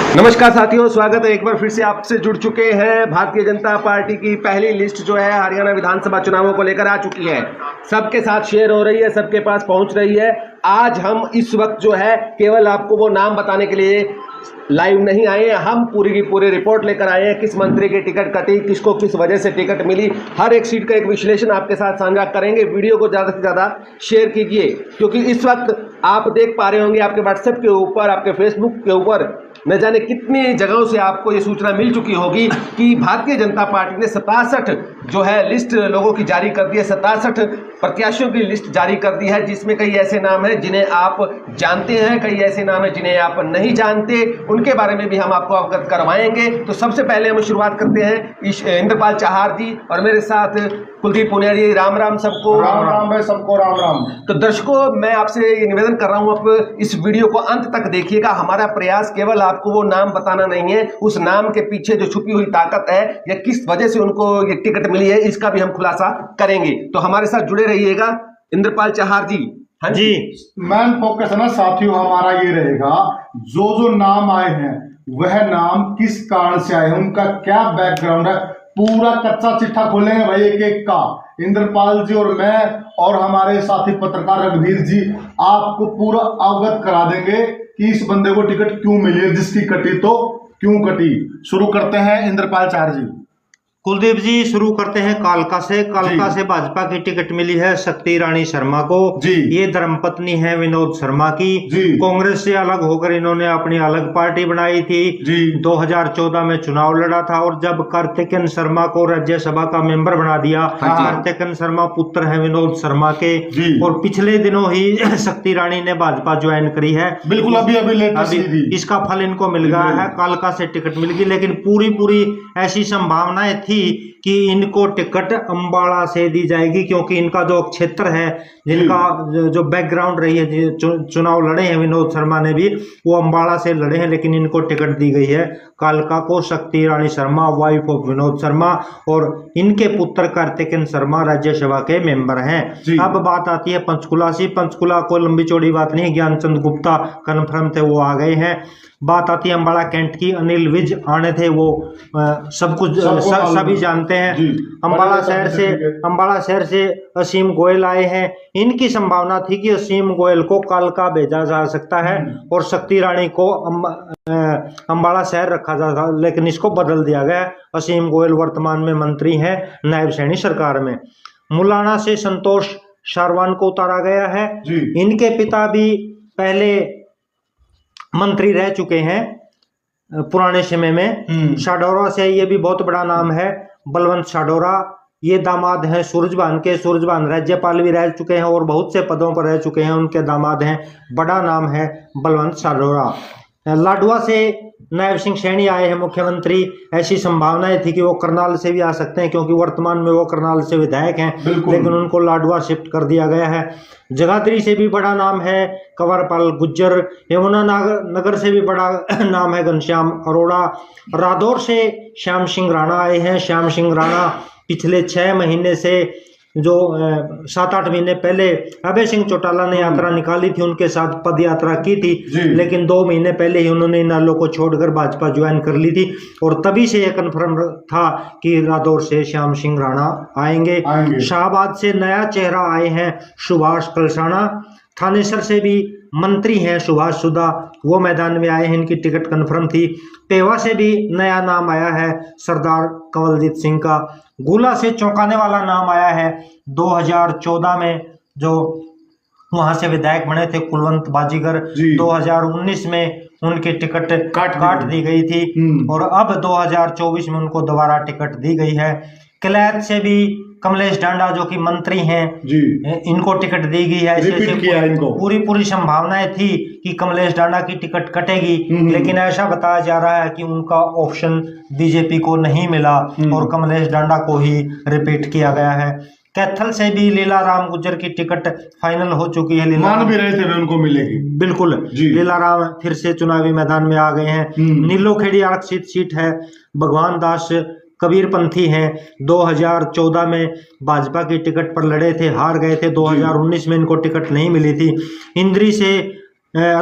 नमस्कार साथियों, स्वागत है एक बार फिर से आपसे जुड़ चुके हैं। भारतीय जनता पार्टी की पहली लिस्ट जो है हरियाणा विधानसभा चुनावों को लेकर आ चुकी है। सबके साथ शेयर हो रही है, सबके पास पहुंच रही है। आज हम इस वक्त जो है केवल आपको वो नाम बताने के लिए लाइव नहीं आए हैं, हम पूरी की पूरी रिपोर्ट लेकर आए हैं। किस मंत्री की टिकट कटी, किसको किस वजह से टिकट मिली, हर एक सीट का एक विश्लेषण आपके साथ साझा करेंगे। वीडियो को ज़्यादा से ज़्यादा शेयर कीजिए, क्योंकि इस वक्त आप देख पा रहे होंगे आपके व्हाट्सएप के ऊपर, आपके फेसबुक के ऊपर न जाने कितनी जगहों से आपको ये सूचना मिल चुकी होगी कि भारतीय जनता पार्टी ने 67 जो है लिस्ट लोगों की जारी कर दी है। 67 प्रत्याशियों की लिस्ट जारी कर दी है, जिसमें कई ऐसे नाम हैं जिन्हें आप जानते हैं, कई ऐसे नाम हैं जिन्हें आप नहीं जानते। उनके बारे में भी हम आपको अवगत करवाएंगे। तो सबसे पहले हम शुरुआत करते हैं इंद्रपाल चाहार जी और मेरे साथ कुलदीप पुनिया जी। राम राम सबको। राम राम भाई, सबको राम राम। तो दर्शकों, मैं आपसे ये निवेदन कर रहा हूं, आप इस वीडियो को अंत तक देखिएगा। हमारा प्रयास केवल आपको वो नाम बताना नहीं है, उस नाम के पीछे जो छुपी हुई ताकत है या किस वजह से उनको ये टिकट मिली है, इसका भी हम खुलासा करेंगे। तो हमारे साथ जुड़े रहिएगा। इंद्रपाल चाहार जी। हाँ जी। मैन फोकस है ना साथियों, हमारा ये रहेगा जो नाम आए हैं वह नाम किस कारण से आए हैं, उनका क्या बैकग्राउंड है, पूरा कच्चा चिट्ठा खोलेंगे भाई एक एक का। इंद्रपाल जी और मैं और हमारे साथी पत्रकार रघुवीर जी आपको पूरा अवगत करा देंगे कि इस बंदे को टिकट क्यों मिली है, जिसकी कटी तो क्यों कटी। शुरू करते हैं इंद्रपाल चार जी। कुलदीप जी, शुरू करते हैं कालका से। कालका से भाजपा की टिकट मिली है शक्ति रानी शर्मा को जी। ये धर्मपत्नी है विनोद शर्मा की जी। कांग्रेस से अलग होकर इन्होंने अपनी अलग पार्टी बनाई थी जी। 2014 में चुनाव लड़ा था और जब कार्तिकेन शर्मा को राज्यसभा का मेंबर बना दिया। कार्तिकेन शर्मा पुत्र है विनोद शर्मा के जी। और पिछले दिनों ही शक्ति रानी ने भाजपा ज्वाइन करी है। बिल्कुल अभी लेटेस्ट इसका फल इनको मिल गया है, कालका से टिकट मिल गई। लेकिन पूरी ऐसी संभावनाएं थी कि इनको टिकट अंबाला से दी जाएगी, क्योंकि इनका जो क्षेत्र है, जिनका जो बैकग्राउंड रही है, चुनाव लड़े हैं विनोद शर्मा ने भी, वो अंबाला से लड़े हैं। लेकिन इनको टिकट दी गई है कालका को। शक्ति रानी शर्मा वाइफ ऑफ विनोद शर्मा और इनके पुत्र कार्तिकेन शर्मा राज्यसभा के मेंबर हैं। अब बात आती है पंचकुला से। पंचकुला को लंबी चौड़ी बात नहीं, ज्ञानचंद गुप्ता कन्फर्म थे, वो आ गए हैं। बात आती है अंबाला कैंट की। अनिल विज आने थे, वो सब कुछ सभी जानते हैं। अंबाला शहर से असीम गोयल आए हैं। इनकी संभावना थी कि असीम गोयल को कालका भेजा जा सकता है और शक्ति रानी को अंबाला शहर रखा जा सकता, लेकिन इसको बदल दिया गया। असीम गोयल वर्तमान में मंत्री हैं नायब सैनी सरकार में। मुलाना से संतोष शारवान को उतारा गया है। इनके पिता भी पहले मंत्री रह चुके हैं पुराने समय में। शाडोरा से ये भी बहुत बड़ा नाम है, बलवंत शाडोरा। ये दामाद हैं सूरजभान के। सूरजभान राज्यपाल भी रह चुके हैं और बहुत से पदों पर रह चुके हैं, उनके दामाद हैं। बड़ा नाम है बलवंत शाडोरा। लाडवा से नायब सिंह सैनी आए हैं मुख्यमंत्री। ऐसी संभावनाएं थी कि वो करनाल से भी आ सकते हैं, क्योंकि वर्तमान में वो करनाल से विधायक हैं, लेकिन उनको लाडवा शिफ्ट कर दिया गया है। जगाधरी से भी बड़ा नाम है कंवरपाल गुज्जर। यमुनानगर से भी बड़ा नाम है घनश्याम अरोड़ा। रादौर से श्याम सिंह राणा आए हैं। श्याम सिंह राणा पिछले 6 महीने से, जो 7-8 महीने पहले अभय सिंह चौटाला ने यात्रा निकाली थी, उनके साथ पद यात्रा की थी, लेकिन 2 महीने पहले ही उन्होंने इनालो को छोड़कर भाजपा ज्वाइन कर ली थी और तभी से यह कन्फर्म था कि रादौर से श्याम सिंह राणा आएंगे। शाहबाद से नया चेहरा आए हैं सुभाष कलसाना। थानेसर से भी मंत्री हैं सुभाष सुधा, वो मैदान में आए हैं, इनकी टिकट कन्फर्म थी। पेवा से भी नया नाम आया है सरदार कंवलजीत सिंह का। गुला से चौंकाने वाला नाम आया है 2014 में जो वहां से विधायक बने थे कुलवंत बाजीगर। 2019 में उनकी टिकट काट दी गई थी और अब 2024 में उनको दोबारा टिकट दी गई है। किलैत से भी कमलेश डांडा जो कि मंत्री हैं, इनको टिकट दी गई है। ऐसे पूरी संभावनाएं थी कि कमलेश डांडा की टिकट कटेगी, लेकिन ऐसा बताया जा रहा है कि उनका ऑप्शन बीजेपी को नहीं मिला और कमलेश डांडा को ही रिपीट किया गया है। कैथल से भी लीला राम गुज्जर की टिकट फाइनल हो चुकी है। मान भी रहे थे उनको मिलेगी। बिल्कुल, लीला राम फिर से चुनावी मैदान में आ गए हैं। नीलोखेड़ी आरक्षित सीट है। भगवान दास कबीरपंथी हैं, 2014 में भाजपा की टिकट पर लड़े थे, हार गए थे। 2019 में इनको टिकट नहीं मिली थी। इंद्री से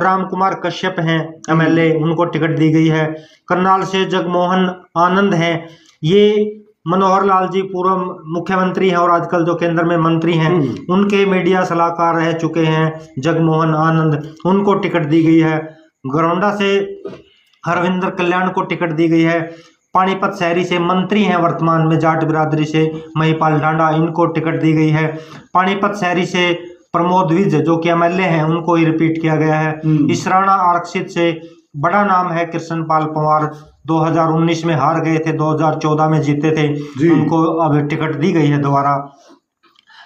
राम कुमार कश्यप हैं MLA, उनको टिकट दी गई है। करनाल से जगमोहन आनंद हैं, ये मनोहर लाल जी पूर्व मुख्यमंत्री हैं और आजकल जो केंद्र में मंत्री हैं, उनके मीडिया सलाहकार रह चुके हैं जगमोहन आनंद, उनको टिकट दी गई है। गरौंडा से हरविंदर कल्याण को टिकट दी गई है। पानीपत शहरी से मंत्री हैं वर्तमान में जाट बिरादरी से महिपाल डांडा, इनको टिकट दी गई है। पानीपत शहरी से प्रमोद विज जो कि MLA हैं, उनको ही रिपीट किया गया है। इसराना आरक्षित से बड़ा नाम है कृष्णपाल पंवार, 2019 में हार गए थे, 2014 में जीते थे, उनको अब टिकट दी गई है दोबारा।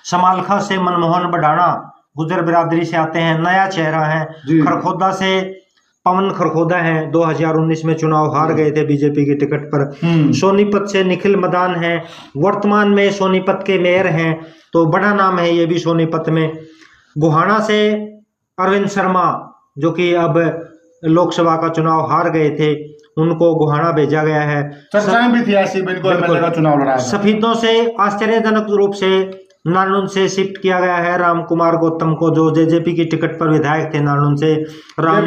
समालखा से मनमोहन बडाना गुजर बिरादरी से आते हैं, नया चेहरा है। खरखोदा से पवन खरखोदा हैं, 2019 में चुनाव हार गए थे बीजेपी की टिकट पर। सोनीपत से निखिल मदान हैं, वर्तमान में सोनीपत के मेयर हैं, तो बड़ा नाम है ये भी सोनीपत में। गुहाना से अरविंद शर्मा जो कि अब लोकसभा का चुनाव हार गए थे, उनको गुहाना भेजा गया है। चर्चाएं भी थी ऐसी, बिल्कुल MLA का चुनाव लड़ा है। सफीदों से आश्चर्यजनक रूप से नानून से शिफ्ट किया गया है राम कुमार गौतम को, जो जेजेपी की टिकट पर विधायक थे नानून से। राम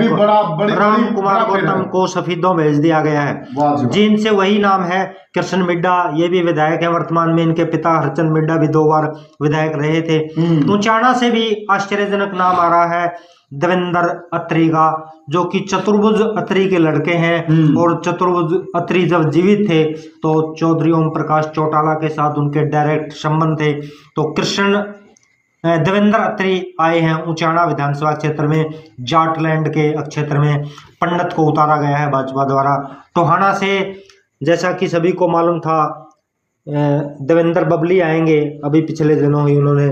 कुमार गौतम को सफीदों भेज दिया गया है। जींद से वही नाम है कृष्ण मिड्डा, ये भी विधायक है वर्तमान में, इनके पिता हरचंद मिड्डा भी 2 बार विधायक रहे थे। ऊंचाना से भी आश्चर्यजनक नाम आ रहा है देवेंद्र अत्री का, जो कि चतुर्भुज अत्री के लड़के हैं, और चतुर्भुज अत्री जब जीवित थे तो चौधरी ओम प्रकाश चौटाला के साथ उनके डायरेक्ट संबंध थे। तो कृष्ण देवेंद्र अत्री आए हैं ऊंचाना विधानसभा क्षेत्र में, जाटलैंड के क्षेत्र में। पंडित को उतारा गया है भाजपा द्वारा। टोहाना से जैसा कि सभी को मालूम था देवेंद्र बबली आएंगे, अभी पिछले दिनों ही उन्होंने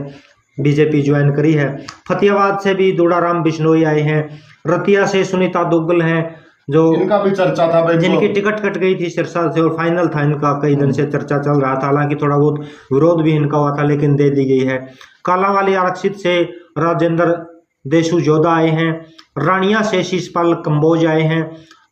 बीजेपी ज्वाइन करी है। फतेहाबाद से भी दूड़ाराम बिश्नोई आए हैं। रतिया से सुनीता दुग्गल हैं, जो इनका भी चर्चा था, जिनकी टिकट कट गई थी सिरसा से और फाइनल था इनका, कई दिन से चर्चा चल रहा था, हालांकि थोड़ा बहुत विरोध भी इनका हुआ था, लेकिन दे दी गई है। कालावाली आरक्षित से राजेंद्र देशु जोधा आए हैं। रानिया से शीशपाल कंबोज आए हैं।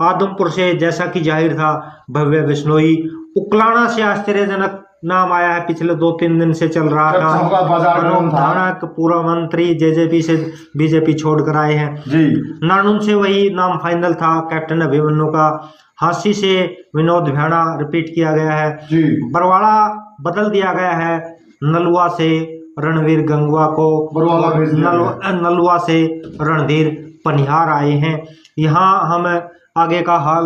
आदमपुर से जैसा कि जाहिर था भव्य बिश्नोई। उकलाना से आश्चर्यजनक नाम आया है, पिछले 2-3 दिन से चल रहा था, धानक पूर्व मंत्री जेजेपी से बीजेपी छोड़कर आए हैं जी। नानून से वही नाम फाइनल था कैप्टन अभिमन्यु का। हांसी से विनोद भ्याणा रिपीट किया गया है जी। बरवाड़ा बदल दिया गया है, नलुआ से रणवीर गंगवा को, नलुआ से रणधीर पनिहार आए हैं। यहाँ हम आगे का हाल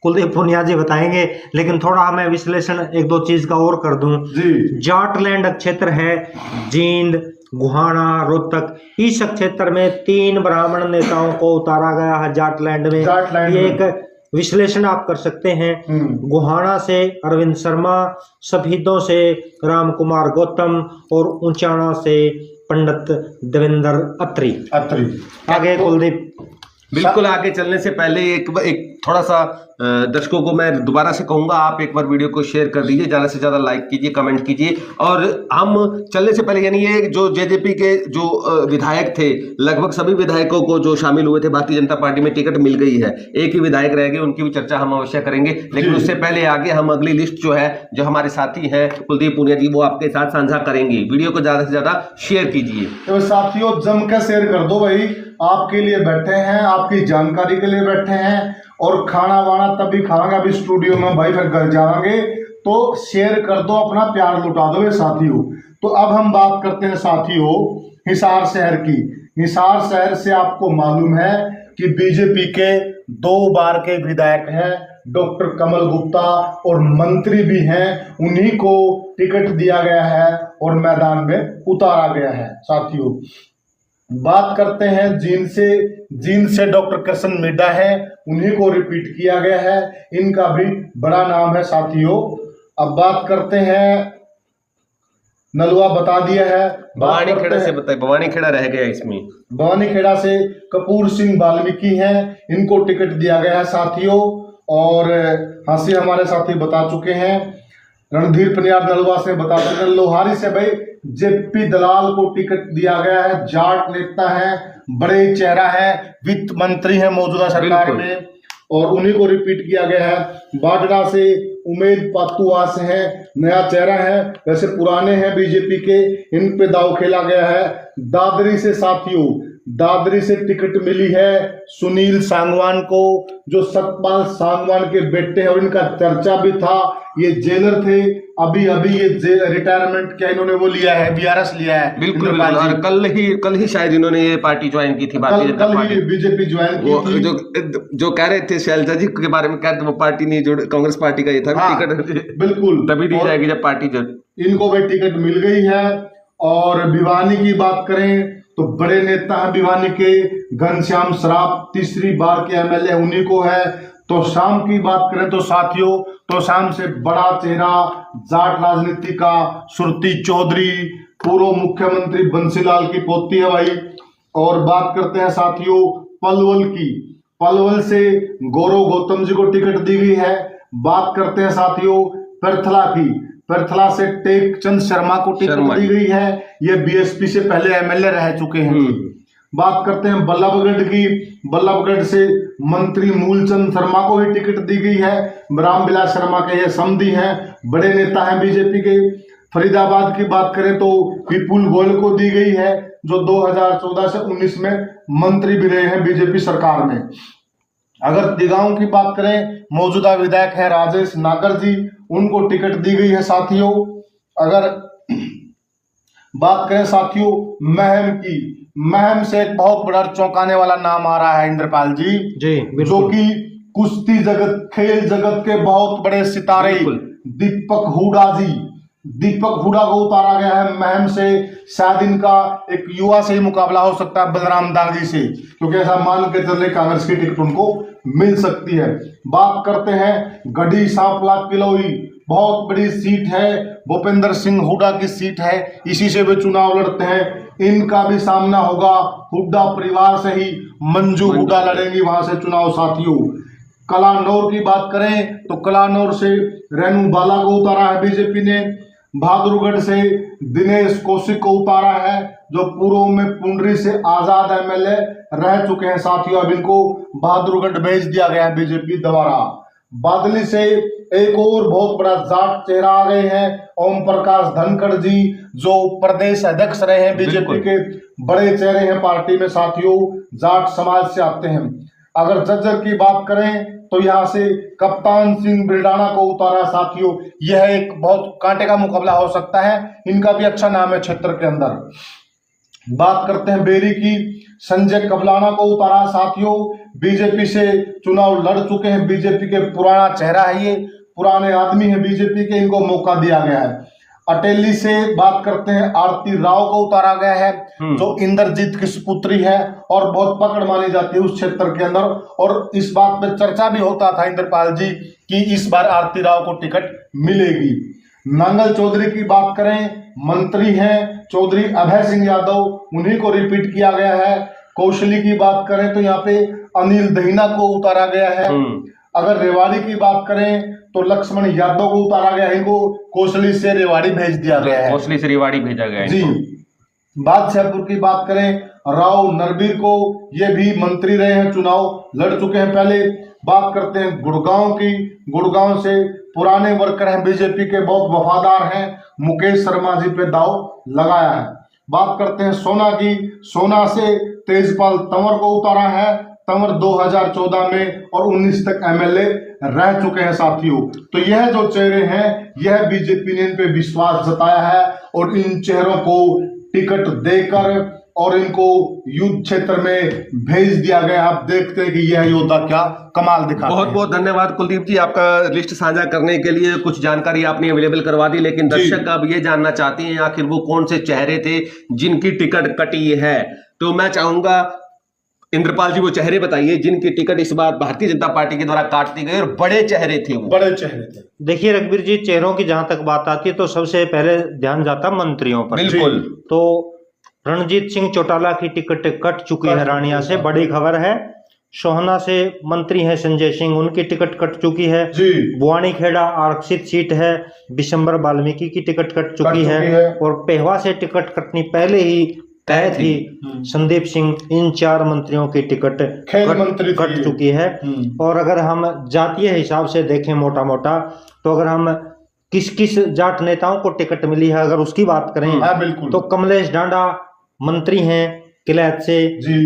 कुलदीप पुनिया जी बताएंगे, लेकिन थोड़ा हमें विश्लेषण 1-2 चीज का और कर दूं जी। जाटलैंड क्षेत्र है, जींद, गुहाना, रोहतक, इस क्षेत्र में 3 ब्राह्मण नेताओं को उतारा गया है जाटलैंड में। ये एक विश्लेषण आप कर सकते हैं। गुहाना से अरविंद शर्मा, सफीदों से राम कुमार गौतम और ऊंचाना से पंडित देवेंद्र अत्री। आगे कुलदीप। बिल्कुल, आगे चलने से पहले एक थोड़ा सा दर्शकों को मैं दोबारा से कहूंगा, आप एक बार वीडियो को शेयर कर दीजिए, ज़्यादा से ज़्यादा लाइक कीजिए, कमेंट कीजिए। और हम चलने से पहले, यानी ये जो जेजेपी के जो विधायक थे, लगभग सभी विधायकों को जो शामिल हुए थे भारतीय जनता पार्टी में टिकट मिल गई है। एक ही विधायक रह गए, उनकी भी चर्चा हम अवश्य करेंगे, लेकिन उससे पहले आगे हम अगली लिस्ट जो है, जो हमारे साथी हैं कुलदीप पुनिया जी, वो आपके साथ साझा करेंगे। वीडियो को ज़्यादा से ज़्यादा शेयर कीजिए। तो साथियों जम कर शेयर कर दो भाई, आपके लिए बैठे हैं, आपकी जानकारी के लिए बैठे हैं, और खाना वाना तभी खाएंगे अभी स्टूडियो में भाई, फिर घर जाएंगे, तो शेयर कर दो, अपना प्यार लुटा दो साथियों। तो अब हम बात करते हैं साथियों हिसार शहर की। हिसार शहर से आपको मालूम है कि बीजेपी के 2 बार के विधायक हैं डॉक्टर कमल गुप्ता, और मंत्री भी हैं, उन्हीं को टिकट दिया गया है और मैदान में उतारा गया है साथियों। बात करते हैं जींद से डॉक्टर कृष्ण मिड्डा है, उन्हीं को रिपीट किया गया है, इनका भी बड़ा नाम है साथियों। अब बात करते हैं, नलुआ बता दिया है, भवानी खेड़ा से बताइए, भवानी खेड़ा रह गया इसमें। भवानी खेड़ा से कपूर सिंह वाल्मीकि हैं, इनको टिकट दिया गया है साथियों। और हांसी हमारे साथी बता चुके हैं, रणधीर पनियार नलुआ से बता चुके हैं। लोहारी से भाई जेपी दलाल को टिकट दिया गया है, जाट नेता है, बड़े चेहरा है, वित्त मंत्री है मौजूदा सरकार में, और उन्हीं को रिपीट किया गया है। बाडरा से उमेद पातुआस है, नया चेहरा है, वैसे पुराने हैं बीजेपी के, इन पे दाव खेला गया है। दादरी से साथियों दादरी से टिकट मिली है सुनील सांगवान को, जो सतपाल सांगवान के बेटे हैं और इनका चर्चा भी था। ये जेलर थे, अभी ये रिटायरमेंट क्या इन्होंने वो लिया है, बीआरएस लिया है। बिल्कुल, और कल ही शायद इन्होंने ये पार्टी ज्वाइन की थी, Bharatiya Janata party, BJP join की थी। जो कह रहे थे शैलजा जी के बारे में, कह रहे थे वो पार्टी नहीं जो कांग्रेस पार्टी का ये था टिकट, बिल्कुल तभी दी जाएगी जब पार्टी इनको भाई टिकट मिल गई है। और भिवानी की बात करें तो बड़े नेता हैं भिवानी के, घनश्याम सराफ तीसरी बार के एमएलए उन्हीं को है। तो शाम की बात करें तो साथियों, तो शाम से बड़ा चेहरा जाट राजनीति का सुरती चौधरी, पूर्व मुख्यमंत्री बंसीलाल की पोती है भाई। और बात करते हैं साथियों पलवल की, पलवल से गौरव गौतम जी को टिकट दी गई है। बात करते हैं साथियों पेरथला की, पेरथला से टेकचंद शर्मा को टिकट दी गई है, ये बीएसपी से पहले एमएलए रह चुके हैं। बात करते हैं बल्लभगढ़ की, बल्लभगढ़ से मंत्री मूलचंद शर्मा को भी टिकट दी गई है। रामविलास शर्मा के ये समधी हैं, बड़े नेता हैं बीजेपी के। फरीदाबाद की बात करें तो विपुल गोयल को दी गई है, जो 2014 से 19 में मंत्री भी रहे हैं बीजेपी सरकार में। अगर दिगांव की बात करें, मौजूदा विधायक है राजेश नागर जी, उनको टिकट दी गई है साथियों। अगर बात करें साथियों महम की, महम से एक बहुत बड़ा चौंकाने वाला नाम आ रहा है इंद्रपाल जी, जो कि कुश्ती जगत, खेल जगत के बहुत बड़े सितारे दीपक हुडा जी, दीपक हुडा को उतारा गया है महम से। शायद इनका एक युवा से ही मुकाबला हो सकता है बलराम दागी से, क्योंकि ऐसा मान के चलने कांग्रेस की टिकट उनको मिल सकती है। बात करते हैं गढ़ी सांपला किलोई, बहुत बड़ी सीट है, भूपेंद्र सिंह हुडा की सीट है, इसी से वे चुनाव लड़ते हैं। इनका भी सामना होगा हुड्डा परिवार से ही, मंजू हुड्डा लड़ेंगी वहां से चुनाव साथियों। कलानौर की बात करें तो कलानौर से रेणु बाला को उतारा है बीजेपी ने। बहादुरगढ़ से दिनेश कौशिक को उतारा है, जो पूर्व में पुंडरी से आजाद एमएलए रह चुके हैं साथियों, अब इनको बहादुरगढ़ भेज दिया गया है बीजेपी द्वारा। बादली से एक और बहुत बड़ा जाट चेहरा आ गए हैं, ओम प्रकाश धनखड़ जी, जो प्रदेश अध्यक्ष रहे हैं बीजेपी के, बड़े चेहरे हैं पार्टी में साथियों, जाट समाज से आते हैं। अगर जज्जर की बात करें तो यहाँ से कप्तान सिंह बिरडाना को उतारा साथियों, यह एक बहुत कांटे का मुकाबला हो सकता है, इनका भी अच्छा नाम है क्षेत्र के अंदर। बात करते हैं बेरी की, संजय कबलाना को उतारा साथियों, बीजेपी से चुनाव लड़ चुके हैं, बीजेपी के पुराना चेहरा है, ये पुराने आदमी है बीजेपी के, इनको मौका दिया गया है। अटेली से बात करते हैं आरती राव को उतारा गया है, जो इंद्रजीत की सुपुत्री है और बहुत पकड़ मानी जाती है उस क्षेत्र के अंदर। और इस बात पर चर्चा भी होता था इंद्रपाल जी कि इस बार आरती राव को टिकट मिलेगी। नांगल चौधरी की बात करें, मंत्री हैं चौधरी अभय सिंह यादव, उन्हीं को रिपीट किया गया है। कौशली की बात करें तो यहाँ पे अनिल दहीना को उतारा गया है। अगर रेवाड़ी की बात करें तो लक्ष्मण यादव को उतारा गया है, इनको कौशली से रेवाड़ी भेज दिया गया है, कौशली से रेवाड़ी भेजा गया है जी। बादशाहपुर की बात करें, राव नरबीर को, ये भी मंत्री रहे हैं, चुनाव लड़ चुके हैं पहले। बात करते हैं गुड़गांव की, गुड़गांव से पुराने वर्कर हैं बीजेपी के, बहुत वफादार हैं, मुकेश शर्मा जी पे दाव लगाया है। बात करते हैं सोना की, सोना से तेजपाल तंवर को उतारा है, तंवर 2014 में और 19 तक एमएलए रह चुके हैं साथियों। तो यह जो चेहरे हैं, यह बीजेपी ने इन पे विश्वास जताया है और इन चेहरों को टिकट देकर और इनको युद्ध क्षेत्र में भेज दिया गया। आप देखते हैं कि यह योद्धा क्या कमाल दिखा। बहुत बहुत धन्यवाद कुलदीप जी, आपका लिस्ट साझा करने के लिए। कुछ जानकारी आपने अवेलेबल करवा दी, लेकिन दर्शक अब ये जानना चाहते हैं आखिर वो कौन से चेहरे थे जिनकी टिकट कटी है। तो मैं चाहूंगा इंद्रपाल जी वो चेहरे बताइए जिनकी टिकट इस बार भारतीय जनता पार्टी के द्वारा काट दी गई और बड़े चेहरे थे वो। बड़े चेहरे थे। देखिए रघुवीर जी, चेहरों की जहां तक बात आती है तो सबसे पहले ध्यान जाता मंत्रियों पर। बिल्कुल। तो रणजीत सिंह चौटाला की टिकट कट चुकी है रानिया से, बड़ी खबर है। सोहना से मंत्री हैं संजय सिंह, उनकी टिकट कट चुकी है। बुआनी खेड़ा आरक्षित सीट है, बिशंबर वाल्मीकि की टिकट कट चुकी है। और पेहवा से टिकट कटनी पहले ही तय थी, संदीप सिंह, इन 4 मंत्रियों की टिकट कट चुकी है। और अगर हम जातीय हिसाब से देखें मोटा मोटा, तो अगर हम किस किस जाट नेताओं को टिकट मिली है अगर उसकी बात करें, तो कमलेश डांडा मंत्री हैं, किलैत से जी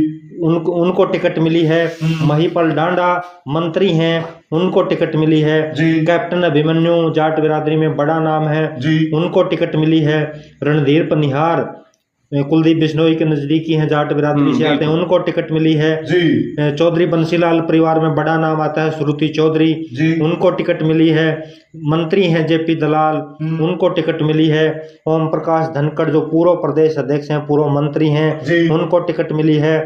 उनको टिकट मिली है। महिपाल डांडा मंत्री हैं, उनको टिकट मिली है। जी कैप्टन अभिमन्यु जाट बिरादरी में बड़ा नाम है जी उनको टिकट मिली है। रणधीर पनिहार कुलदीप बिश्नोई के नजदीकी हैं, जाट बिरादरी से आते हैं, उनको टिकट मिली है। जी चौधरी बंसीलाल परिवार में बड़ा नाम आता है श्रुति चौधरी, जी उनको टिकट मिली है। मंत्री हैं जेपी दलाल, उनको टिकट मिली है। ओम प्रकाश धनखड़ जो पूर्व प्रदेश अध्यक्ष हैं, पूर्व मंत्री हैं, जी उनको टिकट मिली है।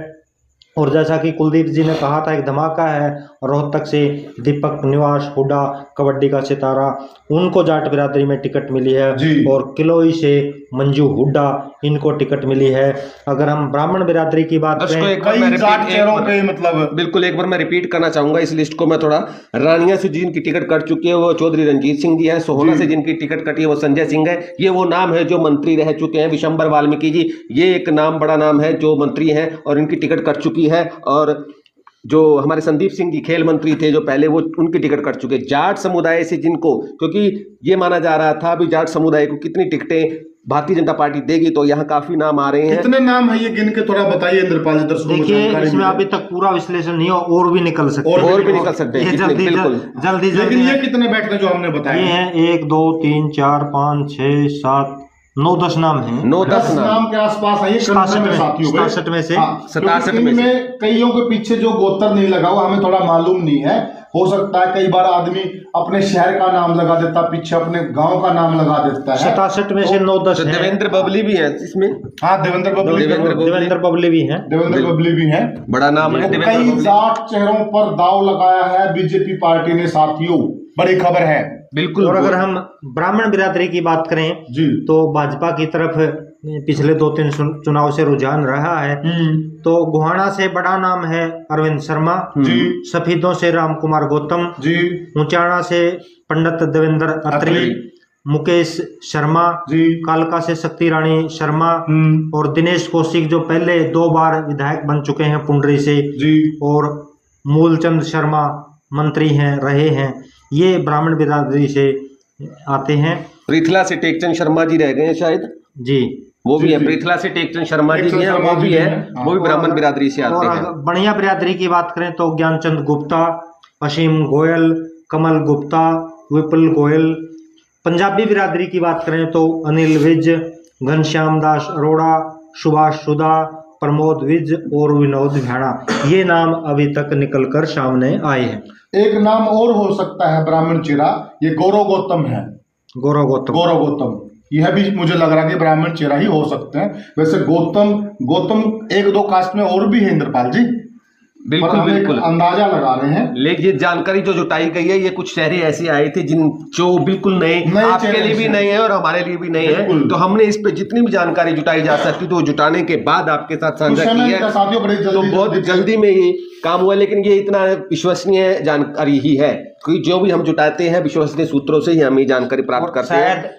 और जैसा कि कुलदीप जी ने कहा था, एक धमाका है रोहतक से दीपक निवास हुड्डा कबड्डी का सितारा, उनको जाट बिरादरी में टिकट मिली है। जी। और किलोई से मंजू हुड्डा, इनको टिकट मिली है। अगर हम ब्राह्मण बिरादरी की बात दर्शकों, करें, एक बार मैं कई जाट repeat- चेहरों एक पे बार- मतलब बिल्कुल एक बार मैं रिपीट करना चाहूंगा इस लिस्ट को। मैं थोड़ा रानिया से जिनकी टिकट कट चुकी है वो चौधरी रंजीत सिंह जी है। सोहना जी। से जिनकी टिकट कटी है वो संजय सिंह है। ये वो नाम है जो मंत्री रह चुके हैं। विशंबर वाल्मीकि जी, ये एक नाम, बड़ा नाम है, जो मंत्री हैं और इनकी टिकट कट चुकी है। और जो हमारे संदीप सिंह जी खेल मंत्री थे जो पहले, वो उनकी टिकट कट चुके। जाट समुदाय से जिनको, क्योंकि ये माना जा रहा था अभी जाट समुदाय को कितनी टिकटें भारतीय जनता पार्टी देगी, तो यहाँ काफी नाम आ रहे हैं। कितने नाम है ये गिन के थोड़ा बताइए इंद्रपाल जी, दर्शकों को देखिए जानकारी इसमें मिले। अभी तक पूरा विश्लेषण नहीं हो, और भी निकल सकते हैं। और भी निकल सकते हैं, ये कितने, जल्दी बिल्कुल। जल्दी लेकिन ये जल्दी कितने बैठते हैं जो हमने ये बताए? हैं 1 2 3 4 5 6 7 9 10 नाम हैं। 9-10 10 नाम। नाम के आसपास है ये 67 में, साथियों के। 67 में से। हाँ, 67 क्योंकि में से। इनमें कईयों के पीछे जो गोत्र नहीं लगा हुआ हमें थोड़ा मालूम नहीं है। हो सकता है कई बार आदमी अपने शहर का नाम लगा देता, पीछे अपने गांव का नाम लगा देता है। 67 में से 9 10 तो हैं। देवेंद्र बबली भी है इसमें। हाँ, देवेंद्र बबली देवेंद्र बबली भी हैं। देवेंद्र बबली भी हैं। बड़ा नाम है देवेंद्र कई बबली। जाट चेहरों पर दाव लगाया है बीजेपी पार्टी ने साथियों, बड़ी खबर है। बिल्कुल। और अगर हम ब्राह्मण बिरादरी की बात करें जी तो भाजपा की तरफ पिछले 2-3 चुनाव से रुझान रहा है। तो गुहाना से बड़ा नाम है अरविंद शर्मा जी सफीदों से राम कुमार गौतम, जी ऊंचाणा से पंडित देवेंद्र अत्री, मुकेश शर्मा, जी कालका से शक्ति रानी शर्मा, और दिनेश कौशिक जो पहले 2 बार विधायक बन चुके हैं पुंडरी से, जी और मूलचंद शर्मा मंत्री हैं रहे हैं। ये ब्राह्मण बिरादरी से आते हैं। पृथला से टेकचंद शर्मा जी रह गए हैं शायद, जी वो भी जी, है। जी। पृथला से टेकचंद शर्मा जी टेकचंद हैं, शर्मा वो भी जी है, हैं। वो भी ब्राह्मण बिरादरी से आते और हैं। अगर बढ़िया बिरादरी की बात करें तो ज्ञानचंद गुप्ता, असीम गोयल, कमल गुप्ता, विपुल गोयल। पंजाबी बिरादरी की बात करें तो अनिल विज, घनश्याम दास अरोड़ा, सुभाष सुधा, प्रमोद विज और विनोद भैणा, ये नाम अभी तक निकलकर सामने आए हैं। एक नाम और हो सकता है ब्राह्मण चेहरा, ये गौरव गौतम है। गौरव गौतम, गौरव गौतम, यह भी मुझे लग रहा है कि ब्राह्मण चेहरा ही हो सकते हैं। वैसे गौतम 1-2 कास्ट में और भी है इंद्रपाल जी, पर बिल्कुल हम एक बिल्कुल। अंदाजा लगा रहे हैं। लेकिन ये जानकारी जो जुटाई गई है, ये कुछ शहरी ऐसे आए थे जिन जो बिल्कुल नए, आपके चेहरे लिए भी से। नए हैं और हमारे लिए भी नए हैं। बिल्कुल। तो हमने इस पे जितनी भी जानकारी जुटाई जा सकती तो जुटाने के बाद आपके साथ कुछ साझा समय की है। का साथियों बड़ी तो जल्दी बहुत जल्दी में ये काम हुआ, लेकिन ये इतना विश्वसनीय जानकारी ही है, क्योंकि जो भी हम जुटाते हैं विश्वसनीय सूत्रों से ही हम ये जानकारी प्राप्त करते हैं। शायद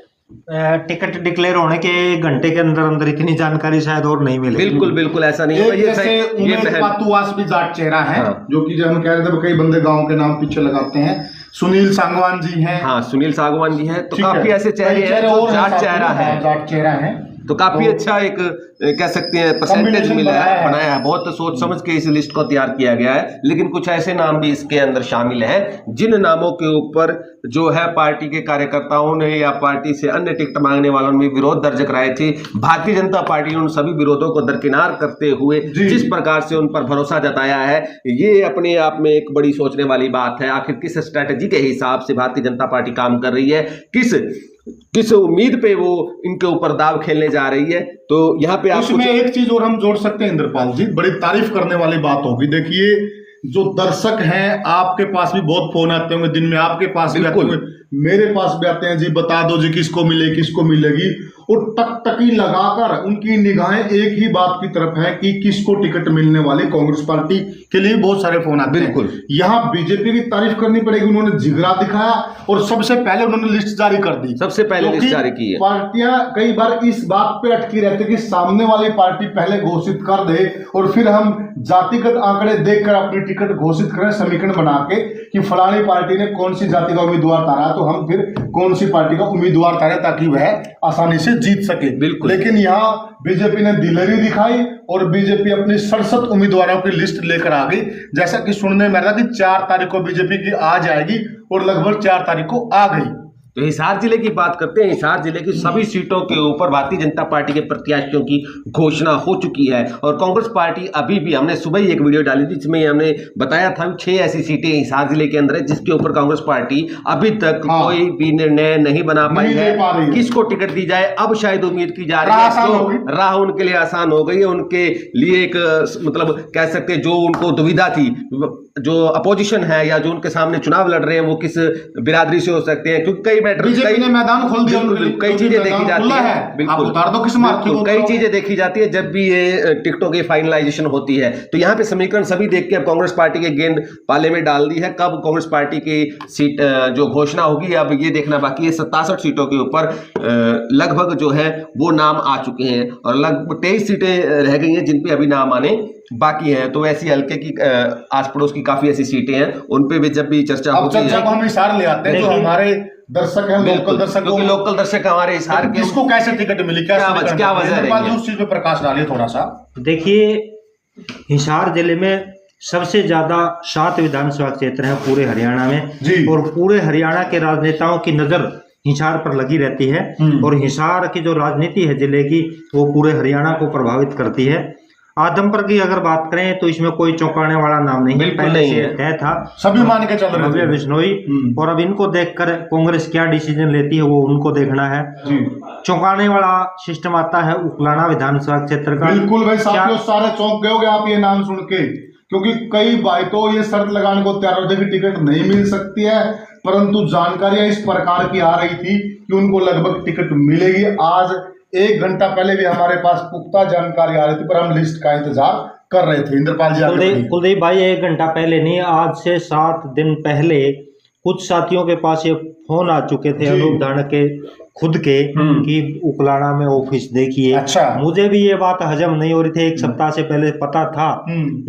टिकट डिक्लेयर होने के 1 घंटे के अंदर अंदर इतनी जानकारी शायद और नहीं मिलेगी। बिल्कुल बिल्कुल ऐसा नहीं होगा। एक ये जैसे ये उमेद पहल, पातुवास भी जाट चेहरा है, हाँ। जो कि जो हम कह रहे थे कई बंदे गांव के नाम पीछे लगाते हैं। सुनील सांगवान जी हैं। हाँ, सुनील सागवान जी हैं। तो ठीक है। काफी ऐसे चेहरे कई हैं जो और हैं जाट साथियों, चेहरा है, हाँ, जाट चेहरा है। तो काफी अच्छा एक कह सकते हैं परसेंटेज Combination मिला है, बनाया है। बनाया है। बहुत सोच समझ के इस लिस्ट को तैयार किया गया है। लेकिन कुछ ऐसे नाम भी इसके अंदर शामिल हैं जिन नामों के ऊपर जो है पार्टी के कार्यकर्ताओं ने या पार्टी से अन्य टिकट मांगने वालों ने विरोध दर्ज कराए थे। भारतीय जनता पार्टी ने उन सभी विरोधों को दरकिनार करते हुए जिस प्रकार से उन पर भरोसा जताया है, ये अपने आप में एक बड़ी सोचने वाली बात है। आखिर किस स्ट्रैटेजी के हिसाब से भारतीय जनता पार्टी काम कर रही है, किस उम्मीद पे वो इनके ऊपर दाव खेलने जा रही है। तो यहाँ पे आप इसमें एक चीज और हम जोड़ सकते हैं इंद्रपाल जी, बड़ी तारीफ करने वाली बात होगी। देखिए, जो दर्शक हैं, आपके पास भी बहुत फोन आते होंगे दिन में, आपके पास भी आते होंगे, मेरे पास भी आते हैं, जी बता दो जी किसको मिले किसको मिलेगी, और टकटकी लगाकर उनकी निगाहें एक ही बात की तरफ है कि किसको टिकट मिलने वाली। कांग्रेस पार्टी के लिए बहुत सारे फोन आते हैं। बिल्कुल। यहाँ बीजेपी की तारीफ करनी पड़ेगी, उन्होंने जिगरा दिखाया और सबसे पहले उन्होंने लिस्ट जारी कर दी। सबसे पहले लिस्ट जारी की है। पार्टियां कई बार इस बात पे अटकी रहती है कि सामने वाली पार्टी पहले घोषित कर दे और फिर हम जातिगत आंकड़े देखकर अपनी टिकट घोषित करें, समीकरण बना के कि फलानी पार्टी ने कौन सी जाति का उम्मीदवार तारा, तो हम फिर कौन सी पार्टी का उम्मीदवार तारे ताकि वह आसानी से जीत सके। बिल्कुल। लेकिन यहाँ बीजेपी ने दिलेरी दिखाई और बीजेपी अपनी 67 उम्मीदवारों की लिस्ट लेकर आ गई। जैसा कि सुनने में आ रहा कि 4 तारीख को बीजेपी की आ जाएगी और लगभग 4 तारीख को आ गई। तो हिसार जिले की बात करते हैं। हिसार जिले की सभी सीटों के ऊपर भारतीय जनता पार्टी के प्रत्याशियों की घोषणा हो चुकी है और कांग्रेस पार्टी अभी भी, हमने सुबह ही एक वीडियो डाली थी जिसमें हमने बताया था 6 ऐसी सीटें हिसार जिले के अंदर है जिसके ऊपर कांग्रेस पार्टी अभी तक कोई भी निर्णय नहीं बना पाई है। किसको टिकट दी जाए अब शायद उम्मीद की जा रही है। तो राह उनके लिए आसान हो गई है, उनके लिए एक मतलब कह सकते हैं जो उनको दुविधा थी, जो अपोजिशन है या जो उनके सामने चुनाव लड़ रहे हैं वो किस बिरादरी से हो सकते हैं, क्योंकि कई बीजेपी ने मैदान खोल दिया, कई चीजें देखी जाती है। बिल्कुल, उतार दो किस मार्ग को। कई चीजें देखी जाती है जब भी ये टिकटों की फाइनलाइजेशन होती है। तो यहाँ पे समीकरण सभी देख के अब कांग्रेस पार्टी के गेंद पाले में डाल दी है। कब कांग्रेस पार्टी की सीट जो घोषणा होगी अब ये देखना बाकी है। 67 सीटों के ऊपर लगभग जो है वो नाम आ चुके हैं और लगभग 23 सीटें रह गई हैं जिन पे अभी नाम आने बाकी है। तो ऐसी हल्के की आस पड़ोस की काफी ऐसी सीटें हैं उन पे भी जब भी चर्चा होती है। हम हिसार ले आते हैं, जो हमारे दर्शक हैं, लोकल दर्शक, क्योंकि लोकल दर्शक हमारे हिसार के, किसको कैसे टिकट मिली, क्या वजह है, उस चीज पे प्रकाश डालिए थोड़ा सा। देखिए, हिसार जिले में सबसे ज्यादा 7 विधानसभा क्षेत्र हैं पूरे हरियाणा में और पूरे हरियाणा के राजनेताओं की नजर हिसार पर लगी रहती है और हिसार की जो राजनीति है जिले की वो पूरे हरियाणा को प्रभावित करती है। आदमपुर की अगर बात करें तो इसमें कोई चौंकाने वाला नाम नहीं है, पहले से तय था, सभी मान के चल रहे हैं बिश्नोई। और अब इनको देखकर कांग्रेस क्या डिसीजन लेती है वो उनको देखना है। चौंकाने वाला सिस्टम आता है उकलाना विधानसभा क्षेत्र का। बिल्कुल भाई साथियों, सारे चौंक गए होंगे आप ये नाम सुन के, क्योंकि कई भाई तो ये शर्त लगाने को तैयार होते कि टिकट नहीं मिल सकती है, परंतु जानकारियां इस प्रकार की आ रही थी कि उनको लगभग टिकट मिलेगी। आज 1 घंटा पहले भी हमारे पास पुख्ता जानकारी आ रही थी, पर हम लिस्ट का इंतजार कर रहे थे। इंद्रपाल जी, कुलदीप भाई 1 घंटा पहले नहीं, आज से 7 दिन पहले कुछ साथियों के पास ये फोन आ चुके थे अनूप धानक के खुद के कि उकलाना में ऑफिस देखिए। अच्छा। मुझे भी ये बात हजम नहीं हो रही थी, 1 सप्ताह से पहले पता था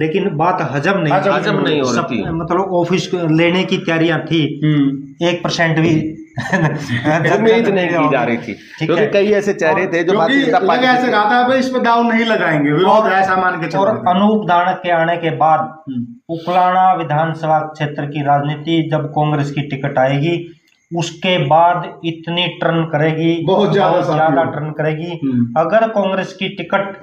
लेकिन बात हजम नहीं हो रही थी। मतलब ऑफिस लेने की तैयारियां थी, 1% भी उम्मीद नहीं की जा रही थी, क्योंकि कई ऐसे चेहरे थे जो ऐसे कहा था इस पे दाव नहीं लगाएंगे, विरोध ऐसा मान के। और अनूप धानक के आने के बाद उकलाना विधानसभा क्षेत्र की राजनीति जब कांग्रेस की टिकट आएगी उसके बाद इतनी टर्न करेगी, बहुत ज्यादा टर्न करेगी। अगर कांग्रेस की टिकट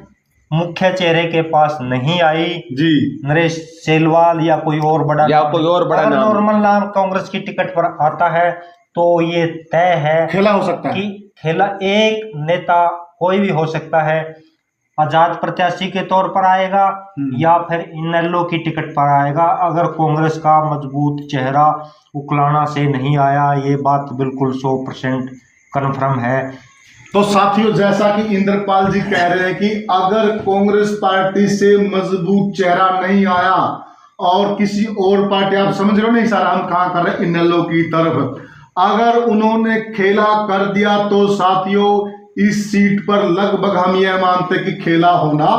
मुख्य चेहरे के पास नहीं आई जी, नरेश सेलवाल या कोई और बड़ा नॉर्मल नाम कांग्रेस की टिकट पर आता है तो ये तय है खेला हो सकता है कि खेला एक नेता कोई भी हो सकता है, आजाद प्रत्याशी के तौर पर आएगा या फिर इनेलो की टिकट पर आएगा। अगर कांग्रेस का मजबूत चेहरा उकलाना से नहीं आया, ये बात बिल्कुल 100% कन्फर्म है। तो साथियों, जैसा कि इंद्रपाल जी कह रहे हैं कि अगर कांग्रेस पार्टी से मजबूत चेहरा नहीं आया और किसी और पार्टी, आप समझ रहे हो नहीं सारा हम कहाँ कर रहे हैं, इनेलो की तरफ अगर उन्होंने खेला कर दिया तो साथियों इस सीट पर लगभग हम यह मानते कि खेला होना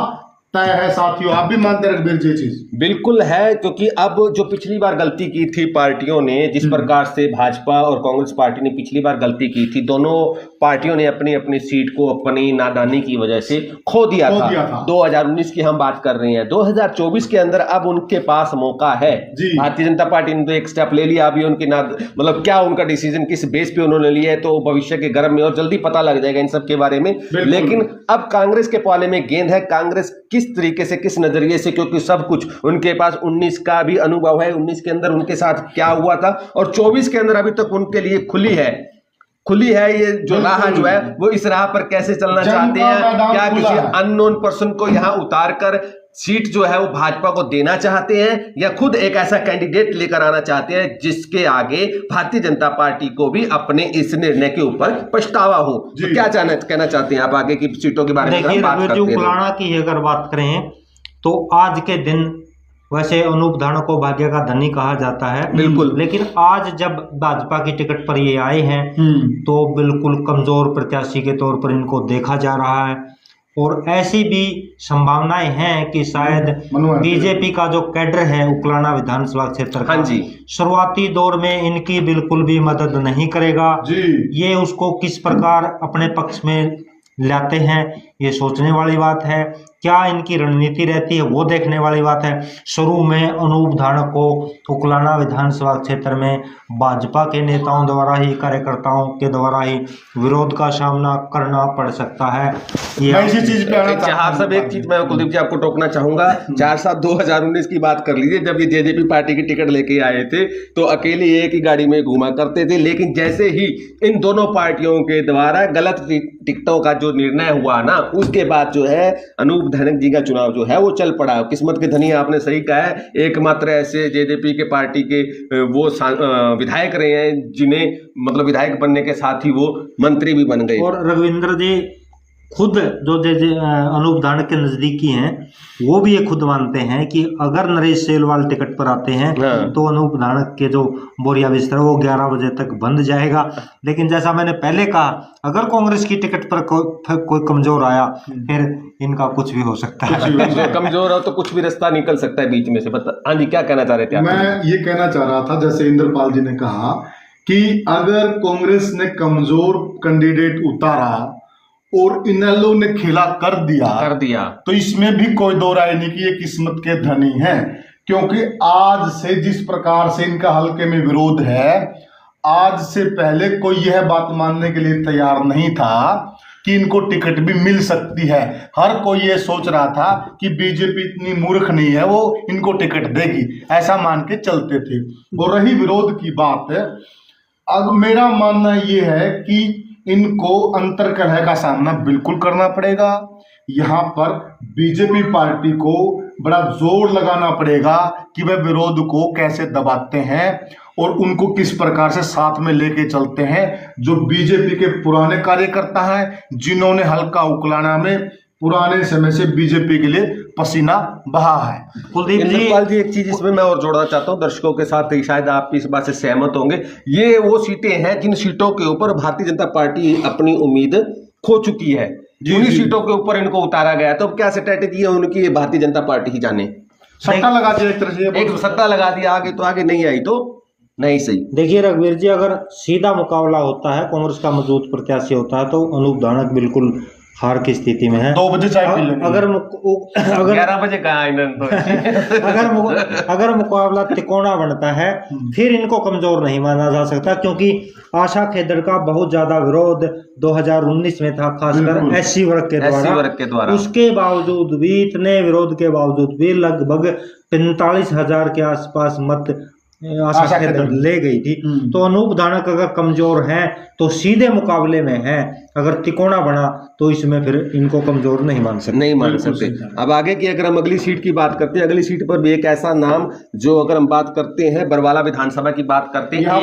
तय है। साथियों, आप भी मानते रघबीर जी चीज? बिल्कुल है, क्योंकि अब जो पिछली बार गलती की थी पार्टियों ने, जिस प्रकार से भाजपा और कांग्रेस पार्टी ने पिछली बार गलती की थी, दोनों पार्टियों ने अपनी अपनी सीट को अपनी नादानी की वजह से खो दिया था। 2019 की हम बात कर रहे हैं, 2024 के अंदर अब उनके पास मौका है। भारतीय जनता पार्टी ने तो एक स्टेप ले लिया, अभी उनकी मतलब क्या उनका डिसीजन किस बेस पे उन्होंने लिया है तो भविष्य के गर्भ में और जल्दी पता लग जाएगा इन सब के बारे में। लेकिन अब कांग्रेस के पाले में गेंद है, कांग्रेस किस तरीके से, किस नजरिए से, क्योंकि सब कुछ उनके पास 19 का भी अनुभव है, 19 के अंदर उनके साथ क्या हुआ था और 24 के अंदर अभी तक उनके लिए खुली है ये जो राह जो है वो इस राह पर कैसे चलना चाहते हैं। क्या किसी अननोन पर्सन को यहां उतार कर सीट जो है वो भाजपा को देना चाहते हैं या खुद एक ऐसा कैंडिडेट लेकर आना चाहते हैं जिसके आगे भारतीय जनता पार्टी को भी अपने इस निर्णय के ऊपर पछतावा हो। तो क्या कहना चाहते हैं आप आगे की सीटों के बारे में? उकलाना की अगर बात करें तो आज के दिन वैसे अनूप धानक को भाग्य का धनी कहा जाता है, बिल्कुल, लेकिन आज जब भाजपा की टिकट पर ये आए हैं तो बिल्कुल कमजोर प्रत्याशी के तौर पर इनको देखा जा रहा है और ऐसी भी संभावनाएं हैं कि शायद बीजेपी का जो कैडर है उकलाना विधानसभा क्षेत्र का, शुरुआती दौर में इनकी बिल्कुल भी मदद नहीं करेगा। ये उसको किस प्रकार अपने पक्ष में लाते हैं, ये सोचने वाली बात है। क्या इनकी रणनीति रहती है वो देखने वाली बात है। शुरू में अनूप धानक को उकलाना विधानसभा क्षेत्र में भाजपा के नेताओं द्वारा ही, कार्यकर्ताओं के द्वारा ही विरोध का सामना करना पड़ सकता है। मैं इसी चीज पे आना चाहता आप सब एक चीज मैं कुलदीप जी आपको टोकना चाहूंगा। 4/7/2019 की बात कर लीजिए, जब ये जेजेपी पार्टी की टिकट लेके आए थे तो अकेले एक ही गाड़ी में घूमा करते थे, लेकिन जैसे ही इन दोनों पार्टियों के द्वारा गलत टिकटों का जो निर्णय हुआ ना, उसके बाद जो है अनूप धनक जी का चुनाव जो है वो चल पड़ा। किस्मत के धनी आपने सही कहा है, एकमात्र ऐसे जेजेपी के पार्टी के वो विधायक रहे हैं जिन्हें मतलब विधायक बनने के साथ ही वो मंत्री भी बन गए। और रघुविंद्र जी खुद जो अनूप धानक के नजदीकी हैं वो भी ये खुद मानते हैं कि अगर नरेश सेलवाल टिकट पर आते हैं तो अनूप धानक के जो बोरिया बिस्तर वो 11 बजे तक बंद जाएगा। लेकिन जैसा मैंने पहले कहा, अगर कांग्रेस की टिकट पर कोई कमजोर आया फिर इनका कुछ भी हो सकता है। कमजोर हो तो कुछ भी रास्ता निकल सकता है बीच में से। हाँ जी, क्या कहना चाह रहे थे? मैं ये कहना चाह रहा था, जैसे इंद्रपाल जी ने कहा कि अगर कांग्रेस ने कमजोर कैंडिडेट उतारा और इनेलो ने खेला कर दिया तो इसमें भी कोई दो राय नहीं कि ये किस्मत के धनी हैं। क्योंकि आज से जिस प्रकार से इनका हल्के में विरोध है, आज से पहले कोई यह बात मानने के लिए तैयार नहीं था कि इनको टिकट भी मिल सकती है। हर कोई ये सोच रहा था कि बीजेपी इतनी मूर्ख नहीं है, वो इनको टिकट देगी, ऐसा मान के चलते थे। और रही विरोध की बात, अब मेरा मानना ये है कि इनको अंतर कलह का सामना बिल्कुल करना पड़ेगा। यहाँ पर बीजेपी पार्टी को बड़ा जोर लगाना पड़ेगा कि वह विरोध को कैसे दबाते हैं और उनको किस प्रकार से साथ में लेके चलते हैं। जो बीजेपी के पुराने कार्यकर्ता हैं, जिन्होंने हल्का उकलाना में पुराने समय से बीजेपी के लिए पसीना बहा है। कुलदीप जी एक चीज इसमें मैं और जोड़ना चाहता हूं दर्शकों के साथ, शायद आप इस बात से सहमत होंगे। ये वो सीटें हैं जिन सीटों के ऊपर भारतीय जनता पार्टी अपनी उम्मीद खो चुकी है, जिन्हीं सीटों के ऊपर इनको उतारा गया। तो क्या स्ट्रेटेजी है उनकी, ये भारतीय जनता पार्टी ही जाने। सट्टा लगा दिया एक तरह से, एक सट्टा लगा दिया, आगे तो आगे नहीं आई तो नहीं सही। देखिए रघुवीर जी, अगर सीधा मुकाबला होता है, कांग्रेस का मजबूत प्रत्याशी होता है तो अनूप धानक बिल्कुल हार की स्थिति में है। 2 बजे चाय पी लेंगे। अगर 11 बजे अगर मुकाबला तिकोना बनता है फिर इनको कमजोर नहीं माना जा सकता, क्योंकि आशा खेदड़ का बहुत ज्यादा विरोध 2019 में था, खासकर एससी वर्ग के द्वारा। उसके बावजूद भी, इतने विरोध के बावजूद भी लगभग 45,000 के आसपास मत आशा खेदड़ ले गई थी। तो अनूप धानक अगर कमजोर हैं तो सीधे मुकाबले में है, अगर तिकोना बना तो इसमें फिर इनको कमजोर नहीं मान सकते। अब आगे की अगर हम अगली सीट की बात करते हैं, अगली सीट पर भी एक ऐसा नाम जो अगर हम बात करते हैं बरवाला विधानसभा की बात करते हैं,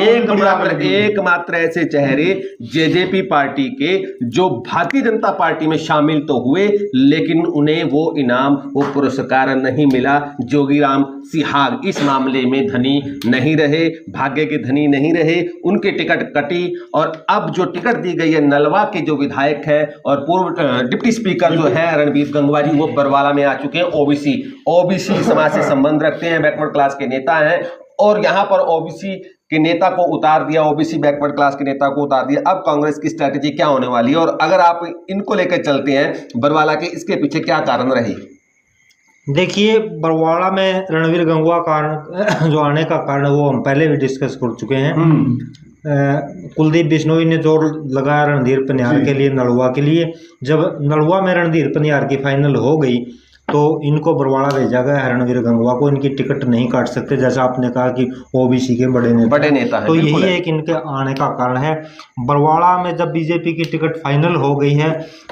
एकमात्र ऐसे चेहरे जेजेपी पार्टी के जो भारतीय जनता पार्टी में शामिल तो हुए, लेकिन उन्हें वो इनाम, वो पुरस्कार नहीं मिला। जोगीराम सिहाग इस मामले में धनी नहीं रहे, भाग्य के धनी नहीं रहे, उनके टिकट कटी। और अब जो टिकट दी गई है नलवा के जो विधायक है और पूर्व डिप्टी स्पीकर जो है रणबीर गंगवा जी, वो बरवाला में आ चुके हैं। ओबीसी समाज से संबंध रखते हैं, बैकवर्ड क्लास के नेता हैं, और यहाँ पर ओबीसी के नेता को उतार दिया, ओबीसी बैकवर्ड क्लास के नेता को उतार दिया। अब कांग्रेस की स्ट्रैटेजी क्या होने वाली है, और अगर आप इनको लेकर चलते हैं बरवाला के, इसके पीछे क्या कारण रहे? देखिए, बरवाड़ा में रणवीर गंगवा कारण जो आने का कारण वो हम पहले भी डिस्कस कर चुके हैं। कुलदीप बिश्नोई ने जोर लगाया रणधीर पनियार के लिए, नलवा के लिए। जब नलवा में रणधीर पनियार की फाइनल हो गई तो इनको बरवाड़ा भेजा गया रणवीर गंगवा को। इनकी टिकट नहीं काट सकते, जैसा आपने कहा कि ओबीसी के बड़े नेता है, तो यही एक इनके आने का कारण है। बरवाड़ा में जब बीजेपी की टिकट फाइनल हो गई है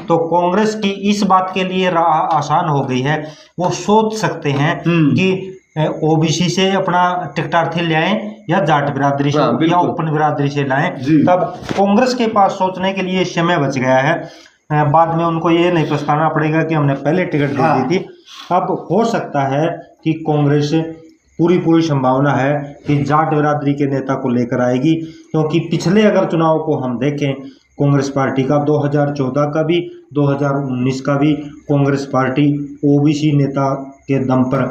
तो कांग्रेस की इस बात के लिए आसान हो गई है, वो सोच सकते हैं कि ओबीसी से अपना टिकटार्थी ले आए या जाट बिरादरी से या उपन बिरादरी से लाएं। तब कांग्रेस के पास सोचने के लिए समय बच गया है। बाद में उनको ये नहीं पछताना पड़ेगा कि हमने पहले टिकट दे दी थी। अब हो सकता है कि कांग्रेस पूरी संभावना है कि जाट बिरादरी के नेता को लेकर आएगी, क्योंकि पिछले अगर चुनाव को हम देखें कांग्रेस पार्टी का, 2014 का भी 2019 का भी, कांग्रेस पार्टी ओबीसी नेता के दम पर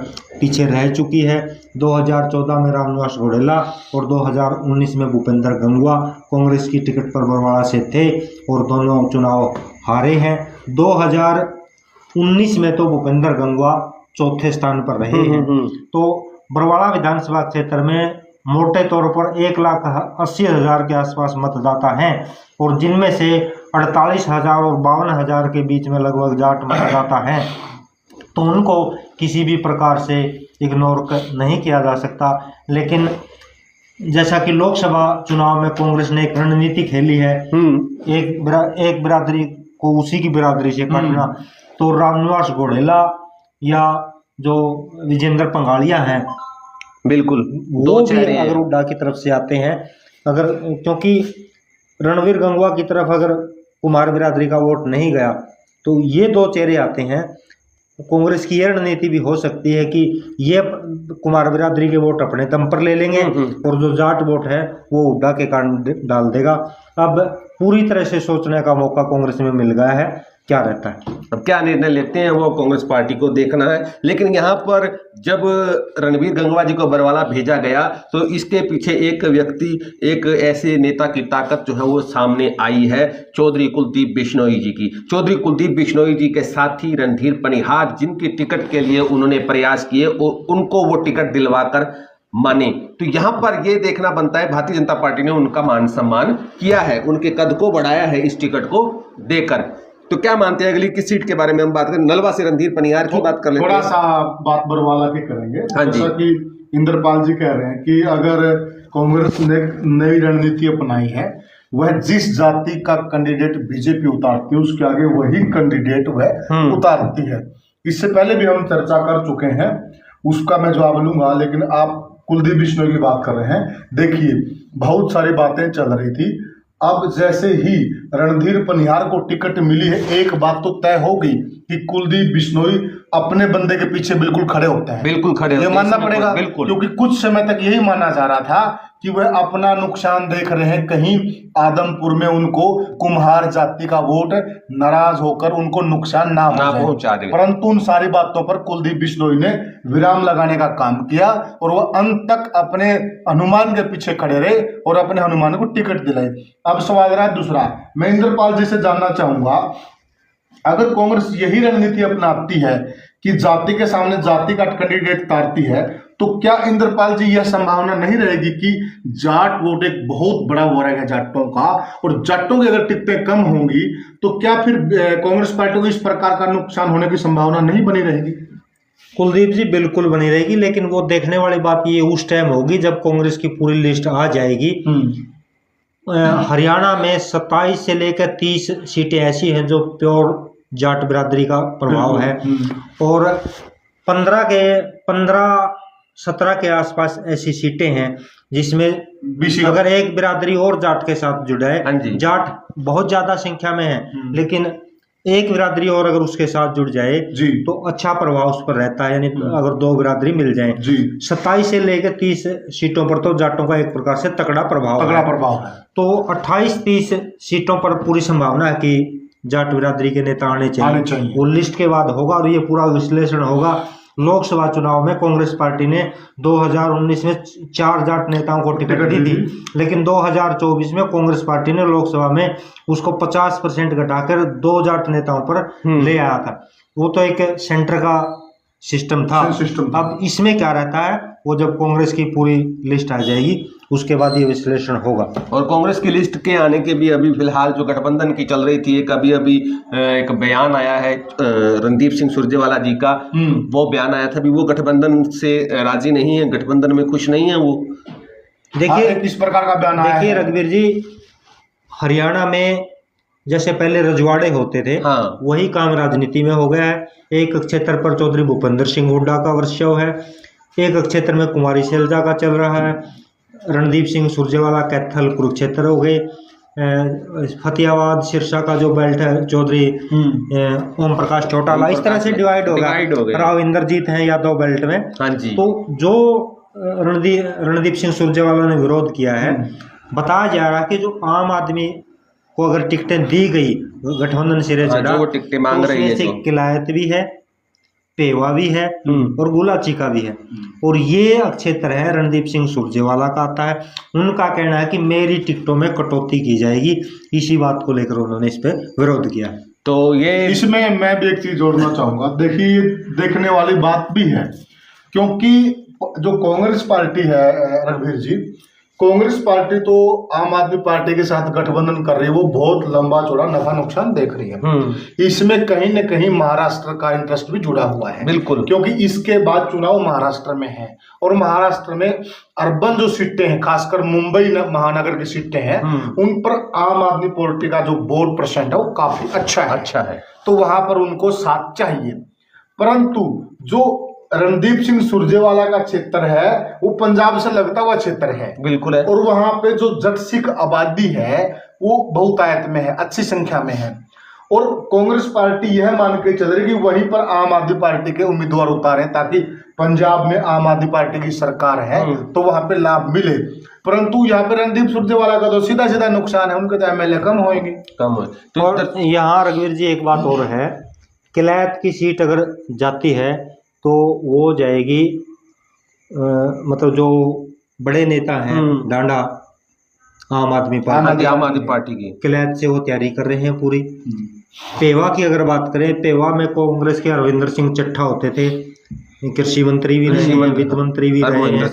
पीछे रह चुकी है। 2014 में रामनिवास घोडेला और 2019 में भूपेंद्र गंगवा कांग्रेस की टिकट पर बरवाड़ा से थे और दोनों चुनाव हारे हैं। 2019 में तो भूपेंद्र गंगवा चौथे स्थान पर रहे हैं। तो बरवाड़ा विधानसभा क्षेत्र में मोटे तौर पर 1,80,000 के आसपास मतदाता हैं और जिनमें से 48,000 और 52,000 के बीच में लगभग जाट मतदाता हैं। तो उनको किसी भी प्रकार से इग्नोर नहीं किया जा सकता। लेकिन जैसा कि लोकसभा चुनाव में कांग्रेस ने एक रणनीति खेली है, एक बिरादरी को उसी की बिरादरी से काटना, तो रामनिवास घोड़ेला या जो विजेंद्र पंगाड़िया हैं, बिल्कुल वो भी अगर हुड्डा की तरफ से आते हैं, अगर क्योंकि रणवीर गंगवा की तरफ अगर कुमार बिरादरी का वोट नहीं गया तो ये दो चेहरे आते हैं। कांग्रेस की यह रणनीति भी हो सकती है कि ये कुमार बिरादरी के वोट अपने दम पर ले लेंगे और जो जाट वोट है वो हुड्डा के कारण डाल देगा। अब पूरी तरह से सोचने का मौका कांग्रेस में मिल गया है, क्या रहता है, अब क्या निर्णय लेते हैं वो कांग्रेस पार्टी को देखना है। लेकिन यहाँ पर जब रणवीर गंगवा जी को बरवाला भेजा गया तो इसके पीछे एक व्यक्ति, एक ऐसे नेता की ताकत जो है वो सामने आई है, चौधरी कुलदीप बिश्नोई जी की। चौधरी कुलदीप बिश्नोई जी के साथी रणधीर पनिहार, जिनकी टिकट के लिए उन्होंने प्रयास किए और उनको वो टिकट दिलवाकर माने। तो यहाँ पर ये देखना बनता है, भारतीय जनता पार्टी ने उनका मान सम्मान किया है, उनके कद को बढ़ाया है इस टिकट को देकर। तो क्या मानते हैं अगली किस सीट के बारे में हम बात करें? नलवा से रणधीर पनिहार की बात कर लेते हैं। थोड़ा सा बात बरवाला की करेंगे। हाँ जी। जैसा कि इंद्रपाल जी कह रहे हैं कि अगर कांग्रेस ने नई रणनीति अपनाई है, वह जिस जाति का कैंडिडेट बीजेपी उतारती है उसके आगे वही कैंडिडेट वह उतारती है। इससे पहले भी हम चर्चा कर चुके हैं, उसका मैं जवाब लूंगा, लेकिन आप कुलदीप बिश्नोई की बात कर रहे हैं। देखिए, बहुत सारी बातें चल रही थी। अब जैसे ही रणधीर पनिहार को टिकट मिली है, एक बात तो तय होगी कि कुलदीप बिश्नोई अपने बंदे के पीछे बिल्कुल खड़े होते हैं, बिल्कुल खड़े ये मानना पड़ेगा। बिल्कुल, क्योंकि कुछ समय तक यही माना जा रहा था कि वह अपना नुकसान देख रहे हैं, कहीं आदमपुर में उनको कुम्हार जाति का वोट नाराज होकर उनको नुकसान ना पहुंचा दे। परंतु उन सारी बातों पर कुलदीप बिश्नोई ने विराम लगाने का काम किया और वह अंत तक अपने अनुमान के पीछे खड़े रहे और अपने अनुमान को टिकट दिलाई। अब सवाल रहा है दूसरा, मैं इंद्रपाल जी से जानना चाहूंगा, अगर कांग्रेस यही रणनीति अपनाती है कि जाति के सामने जाति का कैंडिडेट उतारती है, तो क्या इंद्रपाल जी यह संभावना नहीं रहेगी कि जाट वोट एक बहुत बड़ा वर्ग है जाटों का, और जाटों की अगर टिकटें कम होंगी तो क्या फिर कांग्रेस पार्टी को इस प्रकार का नुकसान होने की संभावना नहीं बनी रहेगी? कुलदीप जी, बिल्कुल बनी रहेगी, लेकिन वो देखने वाली बात ये उस टाइम होगी जब कांग्रेस की पूरी लिस्ट आ जाएगी। हरियाणा में 27 से लेकर 30 सीटें ऐसी हैं जो प्योर जाट बिरादरी का प्रभाव है और 15-17 के आसपास ऐसी सीटें हैं जिसमें अगर एक बिरादरी और जाट के साथ जुड़ा है, जाट बहुत ज्यादा संख्या में है लेकिन एक बिरादरी और अगर उसके साथ जुड़ जाए तो अच्छा प्रभाव उस पर रहता है। यानी अगर दो बिरादरी मिल जाए, 27 से लेकर 30 सीटों पर तो जाटों का एक प्रकार से तगड़ा प्रभाव है। तो 28-30 सीटों पर पूरी संभावना है कि जाट बिरादरी के नेता आने चाहिए। वो लिस्ट के बाद होगा और ये पूरा विश्लेषण होगा। लोकसभा चुनाव में कांग्रेस पार्टी ने 2019 में 4 जाट नेताओं को टिकट दी थी, लेकिन 2024 में कांग्रेस पार्टी ने लोकसभा में उसको 50% घटाकर 2 जाट नेताओं पर ले आया था। वो तो एक सेंटर का सिस्टम था। अब इसमें क्या रहता है, वो जब कांग्रेस की पूरी लिस्ट आ जाएगी उसके बाद ये विश्लेषण होगा। और कांग्रेस की लिस्ट के आने के भी अभी फिलहाल जो गठबंधन की चल रही थी, एक एक बयान आया है रणदीप सिंह सुरजेवाला जी का, वो बयान आया था। अभी वो गठबंधन से राजी नहीं है, गठबंधन में खुश नहीं है वो। देखिए किस प्रकार का बयान आया? देखिए रघुवीर जी, हरियाणा में जैसे पहले रजवाड़े होते थे, वही काम राजनीति में हो गया है। एक क्षेत्र पर चौधरी भूपेंद्र सिंह हुड्डा का वर्चस्व है, एक क्षेत्र में कुमारी शैलजा का चल रहा है, रणदीप सिंह सुरजेवाला कैथल कुरुक्षेत्र हो गए, फतेहाबाद सिरसा का जो बेल्ट है चौधरी ओम प्रकाश चौटाला, इस तरह से डिवाइड हो गया। राव इंद्रजीत हैं यादव बेल्ट में। तो जो रणदीप सिंह सुरजेवाला ने विरोध किया है, बताया जा रहा है कि जो आम आदमी को अगर टिकटें दी गई गठबंधन सिरे चढ़ा, वो टिकटें मांग रही है, तो किलायत भी है, पेवा भी है और गुलाची का भी है। और ये क्षेत्र है रणदीप सिंह सुरजेवाला का आता है। उनका कहना है कि मेरी टिकटों में कटौती की जाएगी, इसी बात को लेकर उन्होंने इस पे विरोध किया है। तो ये इसमें मैं भी एक चीज जोड़ना चाहूंगा। देखिए, देखने वाली बात भी है, क्योंकि जो कांग्रेस पार्टी है रघुवीर जी, कांग्रेस पार्टी तो आम आदमी पार्टी के साथ गठबंधन कर रही है, वो बहुत लंबा चौड़ा नफा नुकसान देख रही है। इसमें कहीं न कहीं महाराष्ट्र का इंटरेस्ट भी जुड़ा हुआ है, बिल्कुल, क्योंकि इसके बाद चुनाव महाराष्ट्र में है और महाराष्ट्र में अर्बन जो सीटें हैं, खासकर मुंबई महानगर की सीटें हैं, उन पर आम आदमी पार्टी का जो वोट परसेंट है वो काफी अच्छा है, तो वहां पर उनको साथ चाहिए। परंतु जो रणदीप सिंह सुरजेवाला का क्षेत्र है वो पंजाब से लगता हुआ क्षेत्र है, बिल्कुल है, और वहां पे जो जट सिख आबादी है वो बहुतायत में है, अच्छी संख्या में है, और कांग्रेस पार्टी यह मान के चल रही कि वहीं पर आम आदमी पार्टी के उम्मीदवार उतारे ताकि पंजाब में आम आदमी पार्टी की सरकार है तो वहां पे लाभ मिले। परंतु यहाँ पे रणदीप सुरजेवाला का तो सीधा सीधा नुकसान है, उनके तो एमएलए कम होंगे। तो और यहाँ रघुवीर जी एक बात और है, किलायत की सीट अगर जाती है तो वो जाएगी मतलब जो बड़े नेता हैं डांडा आम आदमी पार्टी की किलायत से वो तैयारी कर रहे हैं पूरी। पेवा की अगर बात करें, पेवा में कांग्रेस के हरविंदर सिंह चट्ठा होते थे, कृषि मंत्री भी रहे हैं, वित्त मंत्री भी रहे हैं।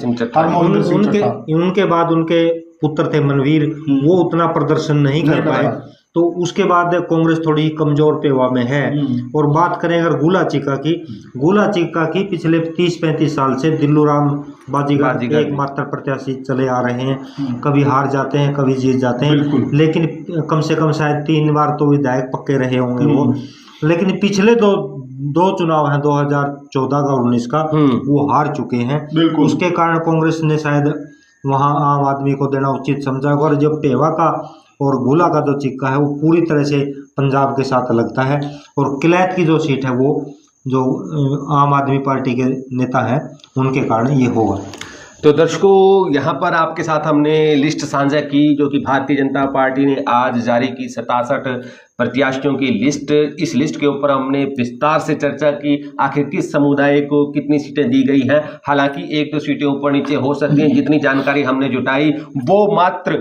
उनके बाद उनके पुत्र थे मनवीर, वो उतना प्रदर्शन नहीं कर पाए, तो उसके बाद कांग्रेस थोड़ी कमजोर पेवा में है। और बात करें अगर गुला चिका की पिछले 30-35 साल से दिल्लू राम बाजीगर एकमात्र प्रत्याशी चले आ रहे हैं, कभी हार जाते हैं कभी जीत जाते हैं, लेकिन कम से कम शायद 3 बार तो विधायक पक्के रहे होंगे वो। लेकिन पिछले दो चुनाव हैं 2014 का 19 का, वो हार चुके हैं। उसके कारण कांग्रेस ने शायद वहां आम आदमी को देना उचित समझा। और जो पेवा का और गुला का जो चिक्का है वो पूरी तरह से पंजाब के साथ लगता है, और किलायत की जो सीट है वो जो आम आदमी पार्टी के नेता हैं उनके कारण ये होगा। तो दर्शकों, यहाँ पर आपके साथ हमने लिस्ट साझा की जो कि भारतीय जनता पार्टी ने आज जारी की 67 प्रत्याशियों की लिस्ट। इस लिस्ट के ऊपर हमने विस्तार से चर्चा की, आखिर किस समुदाय को कितनी सीटें दी गई हैं। हालांकि 1-2 सीटें ऊपर नीचे हो सकती हैं, जितनी जानकारी हमने जुटाई वो मात्र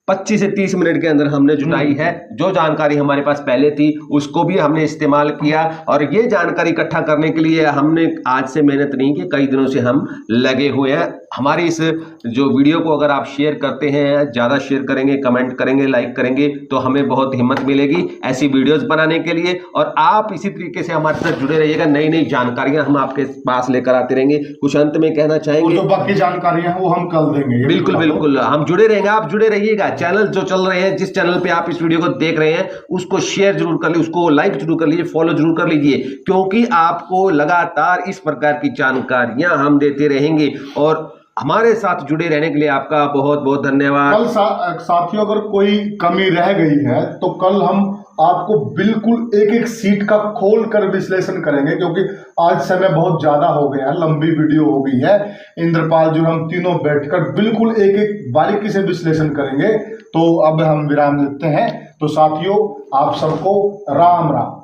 25 से 30 मिनट के अंदर हमने जुटाई है। जो जानकारी हमारे पास पहले थी उसको भी हमने इस्तेमाल किया, और ये जानकारी इकट्ठा करने के लिए हमने आज से मेहनत नहीं की, कई दिनों से हम लगे हुए हैं। हमारी इस जो वीडियो को अगर आप शेयर करते हैं, ज़्यादा शेयर करेंगे, कमेंट करेंगे, लाइक करेंगे, तो हमें बहुत हिम्मत मिलेगी ऐसी वीडियोस बनाने के लिए। और आप इसी तरीके से हमारे साथ जुड़े रहिएगा, नई नई जानकारियां हम आपके पास लेकर आते रहेंगे। कुछ अंत में कहना चाहेंगे? जो बाकी जानकारियां हैं वो हम कल देंगे। बिल्कुल बिल्कुल, हम जुड़े रहेंगे, आप जुड़े रहिएगा। चैनल जो चल रहे हैं, जिस चैनल पे आप इस वीडियो को देख रहे हैं उसको शेयर जरूर कर लीजिए, उसको लाइक जरूर कर लीजिए, फॉलो जरूर कर लीजिए, क्योंकि आपको लगातार इस प्रकार की जानकारियां हम देते रहेंगे। और हमारे साथ जुड़े रहने के लिए आपका बहुत बहुत धन्यवाद। कल साथियों अगर कोई कमी रह गई है तो कल हम आपको बिल्कुल एक एक सीट का खोल कर विश्लेषण करेंगे, क्योंकि आज समय बहुत ज्यादा हो गया है, लंबी वीडियो हो गई है। इंद्रपाल जी हम तीनों बैठकर बिल्कुल एक एक बारीकी से विश्लेषण करेंगे। तो अब हम विराम देते हैं। तो साथियों, आप सबको राम राम।